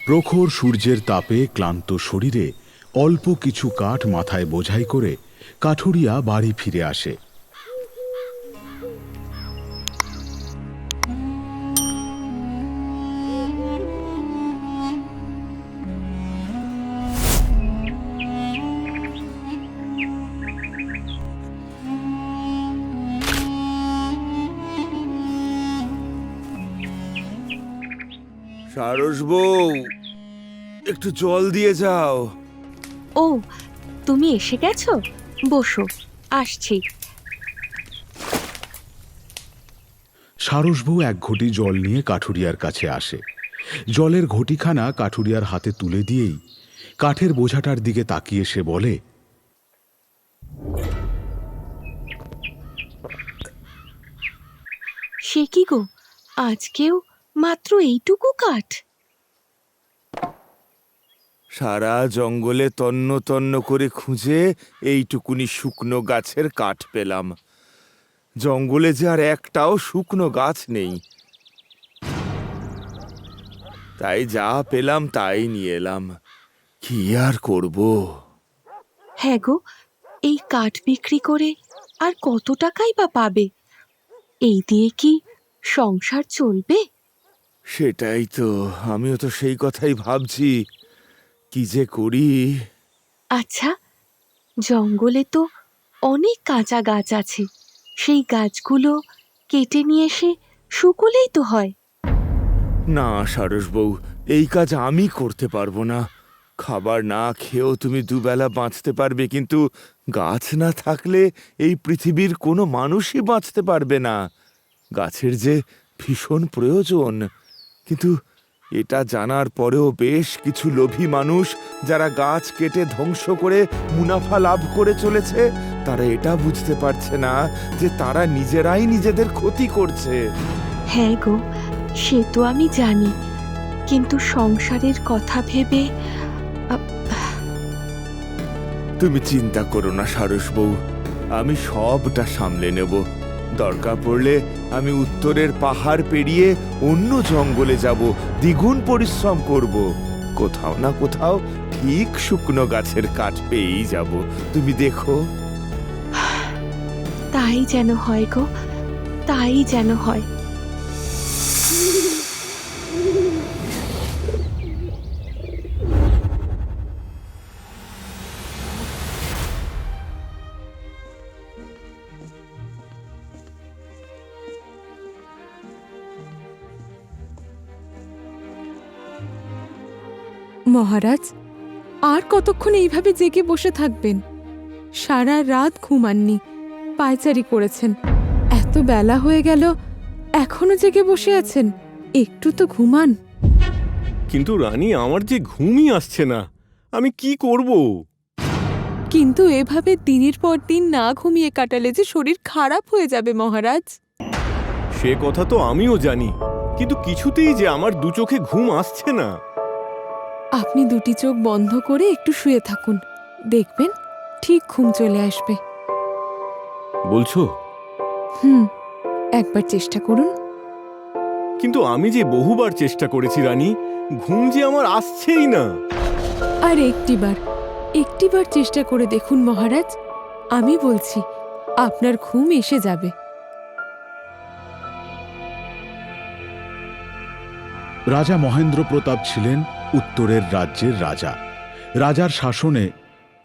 প্রখর সূর্যের তাপে ক্লান্ত শরীরে অল্প কিছু কাঠ মাথায় বোঝাই করে কাঠুরিয়া বাড়ি ফিরে আসে। সারস বউ, একটু জল দিয়ে যাও। ও, তুমি এসে গেছো? বসো, আসছি। সারসবউ এক ঘটি জল নিয়ে কাঠুরিয়ার কাছে আসে। জলের ঘটিখানা কাঠুরিয়ার হাতে তুলে দিয়েই কাঠের বোঝাটার দিকে তাকিয়ে সে বলে, সে কি গো, আজকেও মাত্র এইটুকু কাঠ? সারা জঙ্গলে তন্ন তন্ন করে খুঁজে এইটুকুনি শুকনো গাছের কাঠ পেলাম। জঙ্গলে যে আর একটাও শুকনো গাছ নেই, তাই যা পেলাম তাই নিয়ে এলাম। কি আর করব? হ্যাঁ গো, এই কাঠ বিক্রি করে আর কত টাকাই বা পাবে? এই দিয়ে কি সংসার চলবে? সেটাই তো, আমিও তো সেই কথাই ভাবছি, কি যে করি। আচ্ছা, জঙ্গলে তো অনেক কাঁচা গাছ আছে, সেই গাছগুলো কেটে নিয়ে এসে শুকোলেই তো হয়। না সারস বউ, এই কাজ আমি করতে পারবো না। খাবার না খেয়েও তুমি দুবেলা বাঁচতে পারবে, কিন্তু গাছ না থাকলে এই পৃথিবীর কোনো মানুষই বাঁচতে পারবে না। গাছের যে ভীষণ প্রয়োজন, কিন্তু এটা জানার পরেও বেশ কিছু লোভী মানুষ যারা গাছ কেটে ধ্বংস করে মুনাফা লাভ করে চলেছে, তারা এটা বুঝতে পারছে না যে তারা নিজেরাই নিজেদের ক্ষতি করছে। হ্যাঁ গো, সে তো আমি জানি, কিন্তু সংসারের কথা ভেবে তুমি চিন্তা করো না সারস বউ, আমি সবটা সামলে নেব। দরকার পড়লে আমি উত্তরের পাহাড় পেরিয়ে অন্য জঙ্গলে যাব, দ্বিগুণ পরিশ্রম করব। কোথাও না কোথাও ঠিক শুকনো গাছের কাঠ পেয়েই যাব, তুমি দেখো। তাই যেন হয় গো, তাই যেন হয়। মহারাজ, আর কতক্ষণ এইভাবে জেগে বসে থাকবেন? সারা রাত ঘুমাননি, পায়চারি করেছেন, এত বেলা হয়ে গেল, এখনো জেগে বসে আছেন। একটু তো ঘুমান। কিন্তু রানী, আমার যে ঘুমই আসছে না, আমি কি করব? কিন্তু এভাবে দিনের পর দিন না ঘুমিয়ে কাটালে যে শরীর খারাপ হয়ে যাবে মহারাজ। সে কথা তো আমিও জানি, কিন্তু কিছুতেই যে আমার দু চোখে ঘুম আসছে না। আপনি দুটি চোখ বন্ধ করে একটু শুয়ে থাকুন, দেখবেন ঠিক ঘুম চলে আসবে। বলছো? একবার চেষ্টা করুন। কিন্তু আমি যে বহুবার চেষ্টা করেছি রানী, ঘুম যে আমার আসছেই না। আর একটিবার চেষ্টা করে দেখুন মহারাজ, আমি বলছি আপনার ঘুম এসে যাবে। রাজা মহেন্দ্র প্রতাপ ছিলেন উত্তরের রাজ্যের রাজা। রাজার শাসনে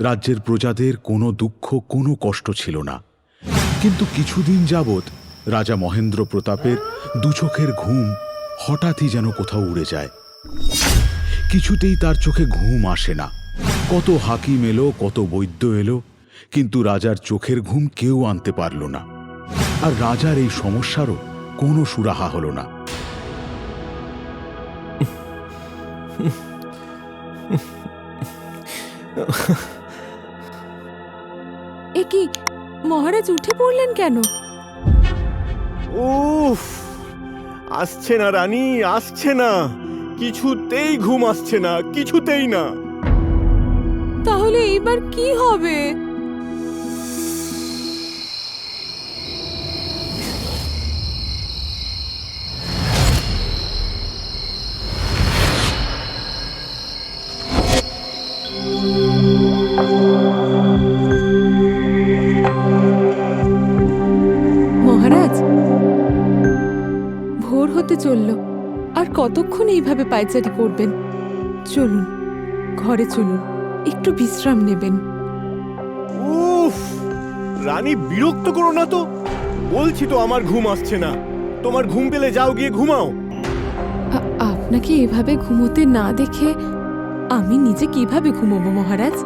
রাজ্যের প্রজাদের কোনো দুঃখ, কোনো কষ্ট ছিল না। কিন্তু কিছুদিন যাবৎ রাজা মহেন্দ্র প্রতাপের দু চোখের ঘুম হঠাৎই যেন কোথাও উড়ে যায়। কিছুতেই তার চোখে ঘুম আসে না। কত হাকিম এলো, কত বৈদ্য এলো, কিন্তু রাজার চোখের ঘুম কেউ আনতে পারল না। আর রাজার এই সমস্যারও কোনো সুরাহা হল না। এ কি মহারাজ, উঠে পড়লেন কেন? উফ, আসছে না রানী, আসছে না, কিছুতেই ঘুম আসছে না, কিছুতেই না। তাহলে এইবার কি হবে? কতক্ষণ এইভাবে পায়চারি করবেন? চলুন, ঘরে চলুন, একটু বিশ্রাম নেবেন। উফ, রানী বিরক্ত করো না তো। বলছি তো আমার ঘুম আসছে না। তোমার ঘুম পেলে যাও, গিয়ে ঘুমাও। আপনাকে এভাবে ঘুমোতে না দেখে আমি নিজে কিভাবে ঘুমোবো মহারাজ?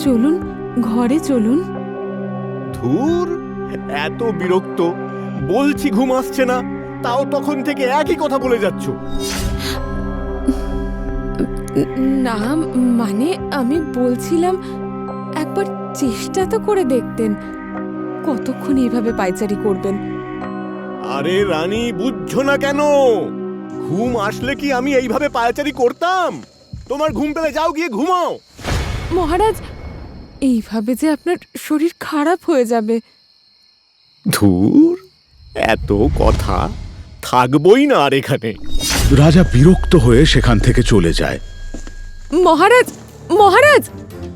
চলুন, ঘরে চলুন। ধুর, এত বিরক্ত। বলছি ঘুম আসছে না, তাও তখন থেকে একই কথা বলে যাচ্ছ। না, মানে আমি বলছিলাম একবার চেষ্টা তো করে দেখতেন, কতক্ষণ এইভাবে পায়চারি করবেন। আরে রানী, বুঝছো না কেন? ঘুম আসলে কি আমি এইভাবে পায়চারি করতাম? তোমার ঘুম পেলে যাও, গিয়ে ঘুমাও। মহারাজ, এইভাবে যে আপনার শরীর খারাপ হয়ে যাবে। ধুর, এত কথা, থাকবই না আর এখানে। রাজা বিরক্ত হয়ে সেখান থেকে চলে যায়। মহারাজ, মহারাজ,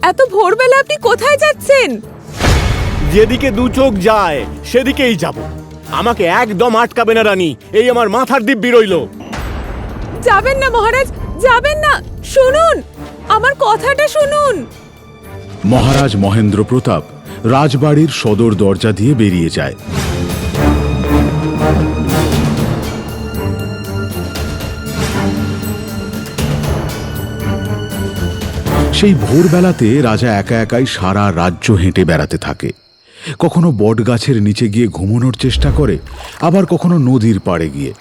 এত ভোরবেলা আপনি কোথায় যাচ্ছেন? যেদিকে দু চোখ যায় সেদিকেই যাব। আমাকে একদম আটকাবে না রানী, এই আমার মাথার দিব্যি রইল। যাবেন না মহারাজ, যাবেন না। শুনুন, আমার কথাটা শুনুন। মহারাজ মহেন্দ্র প্রতাপ রাজবাড়ির সদর দরজা দিয়ে বেরিয়ে যায়। সেই ভোরবেলাতে রাজা একা একাই সারা রাজ্য হেঁটে বেড়াতে থাকে। কখনো বটগাছের নিচে গিয়ে ঘুমানোর চেষ্টা করে, আবার কখনো নদীর পাড়ে গিয়ে।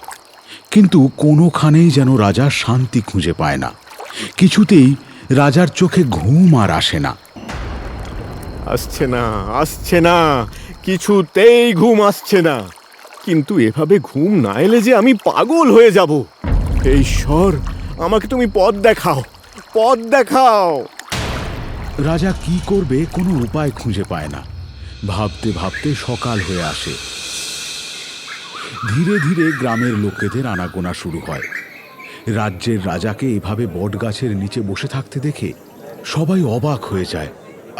কিন্তু কোনোখানেই যেন রাজা শান্তি খুঁজে পায় না। কিছুতেই রাজার চোখে ঘুম আর আসে না। আসছে না, আসছে না, কিছুতেই ঘুম আসছে না। কিন্তু এভাবে ঘুম না এলে যে আমি পাগল হয়ে যাব। এই ঈশ্বর, আমাকে তুমি পথ দেখাও, পথ দেখাও। রাজা কি করবে কোনো উপায় খুঁজে পায় না। ভাবতে ভাবতে সকাল হয়ে আসে। ধীরে ধীরে গ্রামের লোকেদের আনাগোনা শুরু হয়। রাজ্যের রাজাকে এভাবে বটগাছের নিচে বসে থাকতে দেখে সবাই অবাক হয়ে যায়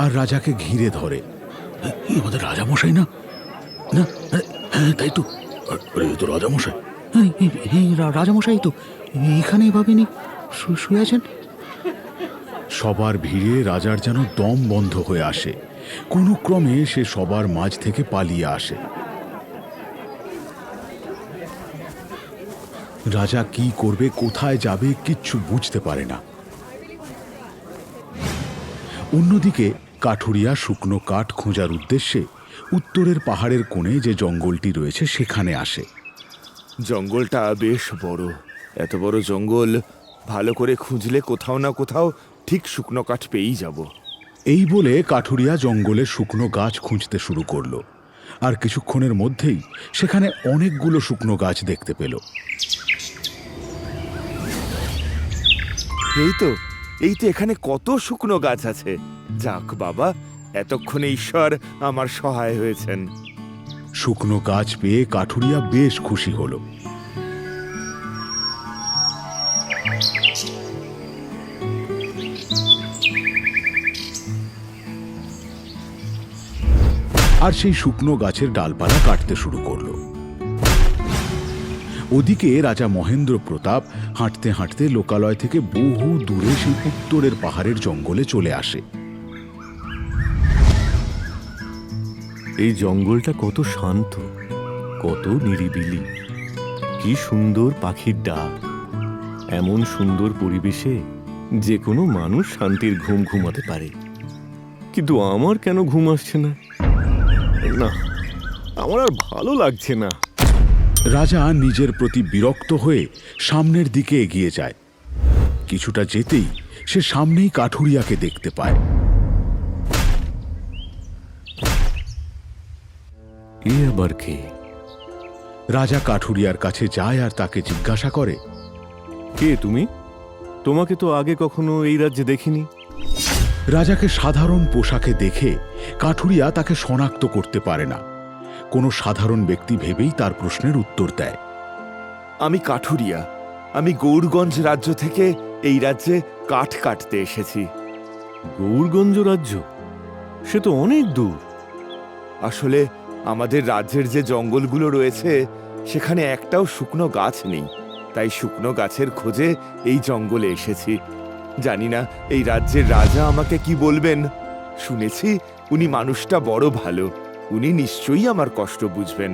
আর রাজাকে ঘিরে ধরে। আমাদের রাজামশাই না? না, হ্যাঁ তাই তো, তো রাজামশাই। রাজামশাই তো এখানে এভাবে শুয়ে আছেন। সবার ভিড়ে রাজার যেন দম বন্ধ হয়ে আসে। কোনো ক্রমে সে সবার মাঝ থেকে পালিয়ে আসে। রাজা কি করবে, কোথায় যাবে, কিচ্ছু বুঝতে পারে না। অন্যদিকে কাঠুরিয়া শুকনো কাঠ খোঁজার উদ্দেশ্যে উত্তরের পাহাড়ের কোণে যে জঙ্গলটি রয়েছে সেখানে আসে। জঙ্গলটা বেশ বড়। এত বড় জঙ্গল, ভালো করে খুঁজলে কোথাও না কোথাও ঠিক শুকনো কাঠ পেয়েই যাব। এই বলে কাঠুরিয়া জঙ্গলে শুকনো গাছ খুঁজতে শুরু করলো। আর কিছুক্ষণের মধ্যেই সেখানে অনেকগুলো শুকনো গাছ দেখতে পেল। এই তো এখানে কত শুকনো গাছ আছে। যাক বাবা, এতক্ষণে ঈশ্বর আমার সহায় হয়েছেন। শুকনো গাছ পেয়ে কাঠুরিয়া বেশ খুশি হলো। আর সেই শুকনো গাছের ডালপালা কাটতে শুরু করলো। ওদিকে রাজা মহেন্দ্র প্রতাপ হাঁটতে হাঁটতে লোকালয় থেকে বহু দূরে সেই উত্তরের পাহাড়ের জঙ্গলে চলে আসে। এই জঙ্গলটা কত শান্ত, কত নিরিবিলি, কি সুন্দর পাখির ডাক। এমন সুন্দর পরিবেশে যে কোনো মানুষ শান্তির ঘুম ঘুমাতে পারে। কিন্তু আমার কেন ঘুম আসছে না? না, আমার আর ভালো লাগছে না। রাজা নিজের প্রতি বিরক্ত হয়ে সামনের দিকে এগিয়ে যায়। কিছুটা যেতেই সে সামনেই কাঠুরিয়াকে দেখতে পায়। এ আবার কে? রাজা কাঠুরিয়ার কাছে যায় আর তাকে জিজ্ঞাসা করে, কে তুমি? তোমাকে তো আগে কখনো এই রাজ্যে দেখিনি। রাজাকে সাধারণ পোশাকে দেখে কাঠুরিয়া তাকে শনাক্ত করতে পারে না। কোনো সাধারণ ব্যক্তি ভেবেই তার প্রশ্নের উত্তর দেয়। আমি কাঠুরিয়া। আমি গৌরগঞ্জ রাজ্য থেকে এই রাজ্যে কাঠ কাটতে এসেছি। গৌরগঞ্জ রাজ্য? সে তো অনেক দূর। আসলে আমাদের রাজ্যের যে জঙ্গলগুলো রয়েছে সেখানে একটাও শুকনো গাছ নেই। তাই শুকনো গাছের খোঁজে এই জঙ্গলে এসেছি। জানি না এই রাজ্যের রাজা আমাকে কি বলবেন। শুনেছি উনি মানুষটা বড় ভালো, উনি নিশ্চয়ই আমার কষ্ট বুঝবেন।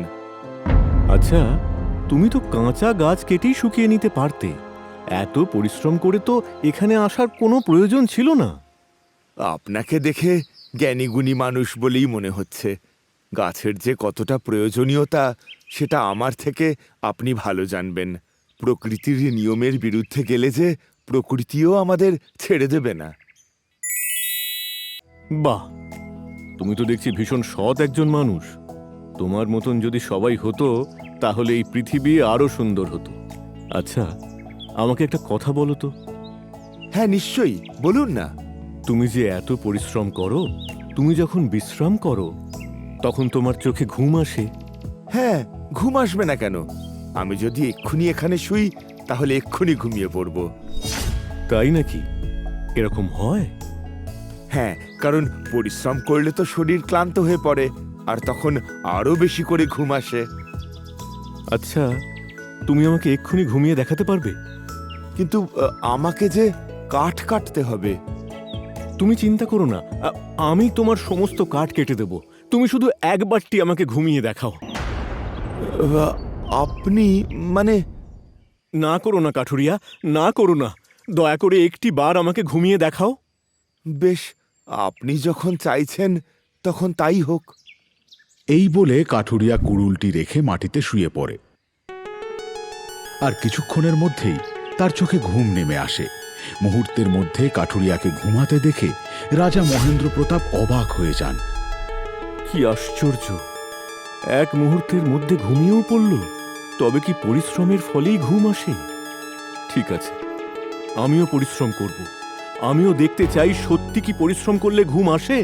আচ্ছা, তুমি তো কাঁচা গাছ কেটেই শুকিয়ে নিতে পারতে। এত পরিশ্রম করে তো এখানে আসার কোনো প্রয়োজন ছিল না। আপনাকে দেখে জ্ঞানীগুণী মানুষ বলেই মনে হচ্ছে। গাছের যে কতটা প্রয়োজনীয়তা সেটা আমার থেকে আপনি ভালো জানবেন। প্রকৃতির নিয়মের বিরুদ্ধে গেলে যে প্রকৃতিও আমাদের ছেড়ে দেবে না। বাহ, তুমি তো দেখছি ভীষণ সৎ একজন মানুষ। তোমার মতন যদি সবাই হতো তাহলে এই পৃথিবী আরো সুন্দর হতো। আচ্ছা, আমাকে একটা কথা বলো তো। হ্যাঁ, নিশ্চয়ই, বলুন না। তুমি যে এত পরিশ্রম করো, তুমি যখন বিশ্রাম করো তখন তোমার চোখে ঘুম আসে? হ্যাঁ, ঘুম আসবে না কেন? আমি যদি এক্ষুনি এখানে শুই তাহলে এক্ষুনি ঘুমিয়ে পড়ব। তাই নাকি? এরকম হয়? হ্যাঁ, কারণ পরিশ্রম করলে তো শরীর ক্লান্ত হয়ে পড়ে, আর তখন আরো বেশি করে ঘুম আসে। আচ্ছা, তুমি আমাকে এক্ষুনি ঘুমিয়ে দেখাতে পারবে? কিন্তু আমাকে যে কাঠ কাটতে হবে। তুমি চিন্তা করো না, আমি তোমার সমস্ত কাঠ কেটে দেব। তুমি শুধু একবারটি আমাকে ঘুমিয়ে দেখাও। আপনি মানে? না করো না কাঠুরিয়া, না করো না। দয়া করে একটি বার আমাকে ঘুমিয়ে দেখাও। বেশ, আপনি যখন চাইছেন তখন তাই হোক। এই বলে কাঠুরিয়া কুড়ুলটি রেখে মাটিতে শুয়ে পড়ে। আর কিছুক্ষণের মধ্যেই তার চোখে ঘুম নেমে আসে। মুহূর্তের মধ্যে কাঠুরিয়াকে ঘুমাতে দেখে রাজা মহেন্দ্র প্রতাপ অবাক হয়ে যান। কি আশ্চর্য! এক মুহূর্তের মধ্যে ঘুমিয়েও পড়ল। তবে কি পরিশ্রমের ফলেই ঘুম আসে? ঠিক আছে, আমিও পরিশ্রম করব। আমিও দেখতে চাই সত্যি কি পরিশ্রম করলে ঘুম আসে।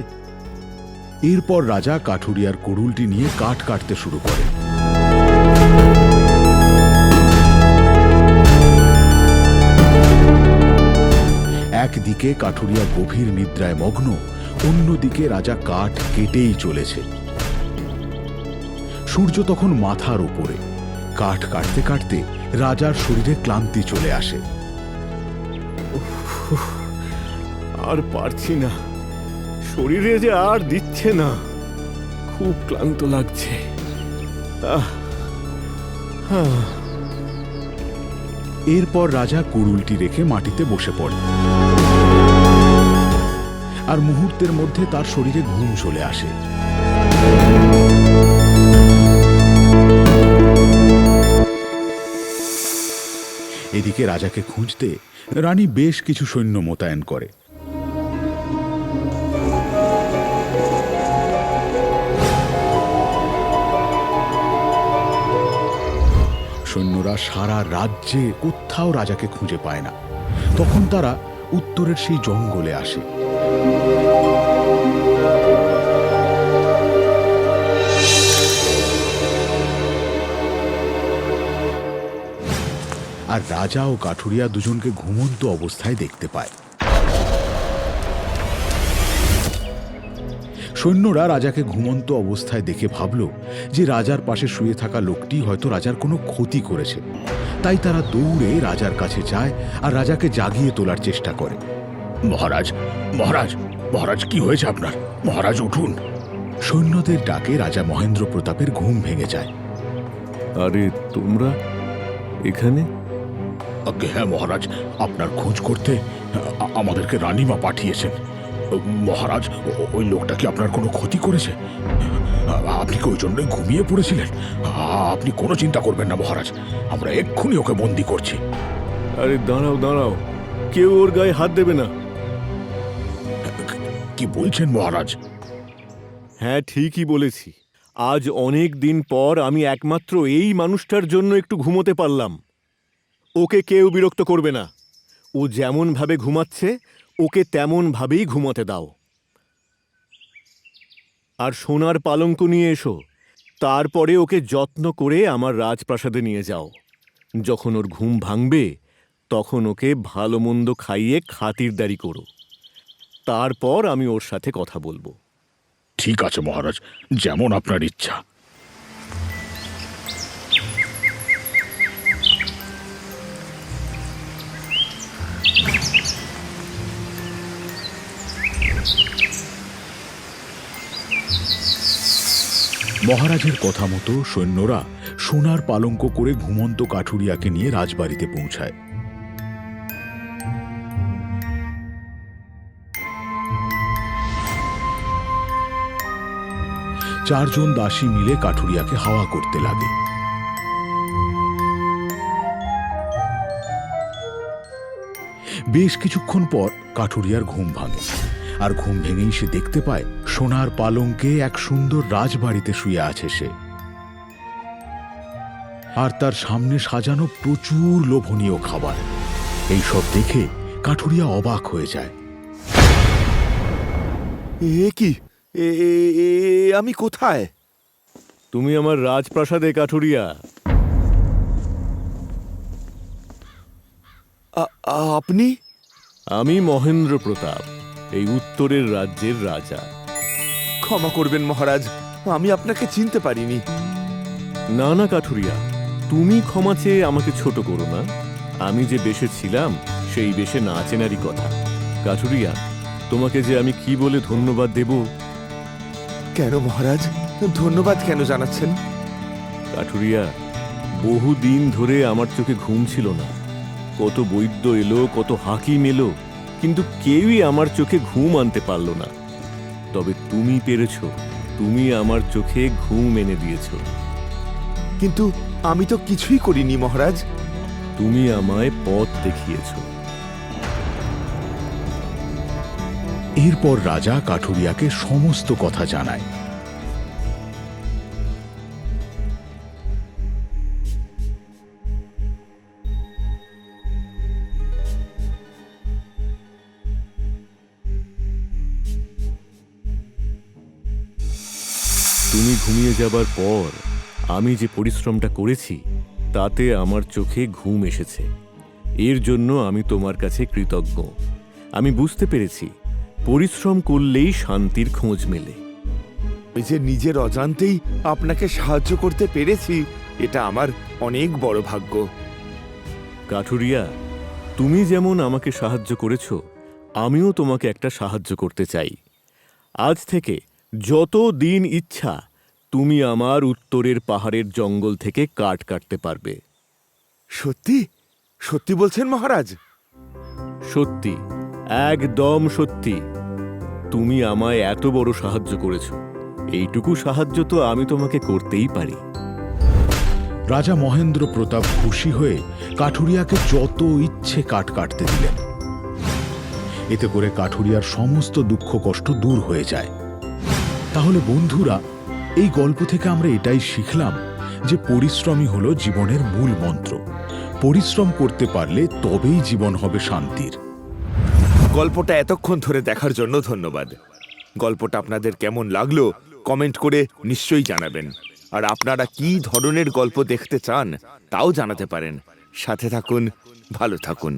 এরপর রাজা কাঠুরিয়ার কুড়ুলটি নিয়ে কাঠ কাটতে শুরু করে। একদিকে কাঠুরিয়া গভীর নিদ্রায় মগ্ন, অন্যদিকে রাজা কাঠ কেটেই চলেছে। সূর্য তখন মাথার উপরে। কাঠ কাটতে কাটতে রাজার শরীরে ক্লান্তি চলে আসে। আর পারছি না, শরীরে যে আর দিচ্ছে না, খুব ক্লান্ত লাগছে। এরপর রাজা কুড়ুলটি রেখে মাটিতে বসে পড়ে। আর মুহূর্তের মধ্যে তার শরীরে ঘুম চলে আসে। এদিকে রাজাকে খুঁজতে রানী বেশ কিছু সৈন্য মোতায়েন করে। সৈন্যরা সারা রাজ্যে কোথাও রাজাকে খুঁজে পায় না। তখন তারা উত্তরের সেই জঙ্গলে আসে। আর রাজা ও কাঠুরিয়া দুজনকে ঘুমন্ত অবস্থায় দেখতে পায়। সৈন্যরা রাজাকে ঘুমন্ত অবস্থায় দেখে ভাবল যে রাজার পাশে শুয়ে থাকা লোকটি হয়তো রাজার কোনো ক্ষতি করেছে। তাই তারা দৌড়ে রাজার কাছে যায় আর রাজাকে জাগিয়ে তোলার চেষ্টা করে। মহারাজ, মহারাজ, মহারাজ, কি হয়েছে আপনার? মহারাজ, উঠুন। সৈন্যদের ডাকে রাজা মহেন্দ্র প্রতাপের ঘুম ভেঙে যায়। আরে তোমরা এখানে? হ্যাঁ মহারাজ, আপনার খোঁজ করতে আমাদেরকে রানীমা পাঠিয়েছেন। মহারাজ, ওই লোকটা কি আপনার কোনো ক্ষতি করেছে? আপনি কি ওই জন্যই ঘুমিয়ে পড়েছিলেন? আপনি কোনো চিন্তা করবেন না মহারাজ, আমরা এক্ষুনি ওকে বন্দি করছি। আরে দাঁড়াও দাঁড়াও, কেউ ওর গায়ে হাত দেবে না। কি বলছেন মহারাজ? হ্যাঁ, ঠিকই বলেছি। আজ অনেক দিন পর আমি একমাত্র এই মানুষটার জন্য একটু ঘুমোতে পারলাম। ওকে কেউ বিরক্ত করবে না। ও যেমন ভাবে ঘুমাচ্ছে ওকে তেমন ভাবেই ঘুমাতে দাও। আর সোনার পালঙ্ক নিয়ে এসো। তারপরে ওকে যত্ন করে আমার রাজপ্রাসাদে নিয়ে যাও। যখন ওর ঘুম ভাঙবে তখন ওকে ভালো মন্দ খাইয়ে খাতিরদারি করো। তারপর আমি ওর সাথে কথা বলবো। ঠিক আছে মহারাজ, যেমন আপনার ইচ্ছা। মহারাজের কথা মতো সৈন্যরা সোনার পালঙ্ক করে ঘুমন্ত কাঠুরিয়াকে নিয়ে রাজবাড়িতে পৌঁছায়। চারজন দাসী মিলে কাঠুরিয়াকে হাওয়া করতে লাগে। বেশ কিছুক্ষণ পর কাঠুরিয়ার ঘুম ভাঙে, আর ঘুম ভেঙেই সে দেখতে পায় সোনার পালঙ্কে এক সুন্দর রাজবাড়িতে শুয়ে আছে সে, আর তার সামনে সাজানো প্রচুর লোভনীয় খাবার। এইসব দেখে কাঠুরিয়া অবাক হয়ে যায়। এ কি, আমি কোথায়? তুমি আমার রাজপ্রাসাদে, কাঠুরিয়া। আপনি? আমি মহেন্দ্র প্রতাপ, এই উত্তরের রাজ্যের রাজা। ক্ষমা করবেন মহারাজ, আমি আপনাকে চিনতে পারিনি। না না কাঠুরিয়া, তুমি ক্ষমা চেয়ে আমাকে ছোট করো না। আমি যে বেশে ছিলাম সেই বেশে না চেনারই কথা। কাঠুরিয়া, তোমাকে যে আমি কি বলে ধন্যবাদ দেব? কেন মহারাজ, ধন্যবাদ কেন জানাচ্ছেন? কাঠুরিয়া, বহুদিন ধরে আমার চোখে ঘুম ছিল না। কত বৈদ্য এলো, কত হাকিম এলো, কিন্তু কেউই আমার চোখে ঘুম আনতে পারল না। তবে তুমি পেরেছ, তুমি আমার চোখে ঘুম এনে দিয়েছ। কিন্তু আমি তো কিছুই করিনি মহারাজ। তুমি আমায় পথ দেখিয়েছ। এরপর রাজা কাঠুরিয়াকে সমস্ত কথা জানায়। তুমি ঘুমিয়ে যাবার পর আমি যে পরিশ্রমটা করেছি তাতে আমার চোখে ঘুম এসেছে। এর জন্য আমি তোমার কাছে কৃতজ্ঞ। আমি বুঝতে পেরেছি পরিশ্রম করলেই শান্তির খোঁজ মেলে। ওই যে নিজের অজান্তেই আপনাকে সাহায্য করতে পেরেছি, এটা আমার অনেক বড় ভাগ্য। কাঠুরিয়া, তুমি যেমন আমাকে সাহায্য করেছ, আমিও তোমাকে একটা সাহায্য করতে চাই। আজ থেকে যত দিন ইচ্ছা তুমি আমার উত্তরের পাহাড়ের জঙ্গল থেকে কাঠ কাটতে পারবে। সত্যি? সত্যি বলছেন মহারাজ? সত্যি, একদম সত্যি। তুমি আমায় এত বড় সাহায্য করেছ, এইটুকু সাহায্য তো আমি তোমাকে করতেই পারি। রাজা মহেন্দ্র প্রতাপ খুশি হয়ে কাঠুরিয়াকে যত ইচ্ছে কাঠ কাটতে দিলেন। এতে করে কাঠুরিয়ার সমস্ত দুঃখ কষ্ট দূর হয়ে যায়। তাহলে বন্ধুরা, এই গল্প থেকে আমরা এটাই শিখলাম যে পরিশ্রমই হলো জীবনের মূল মন্ত্র। পরিশ্রম করতে পারলে তবেই জীবন হবে শান্তির। গল্পটা এতক্ষণ ধরে দেখার জন্য ধন্যবাদ। গল্পটা আপনাদের কেমন লাগলো কমেন্ট করে নিশ্চয়ই জানাবেন। আর আপনারা কি ধরনের গল্প দেখতে চান তাও জানাতে পারেন। সাথে থাকুন, ভালো থাকুন।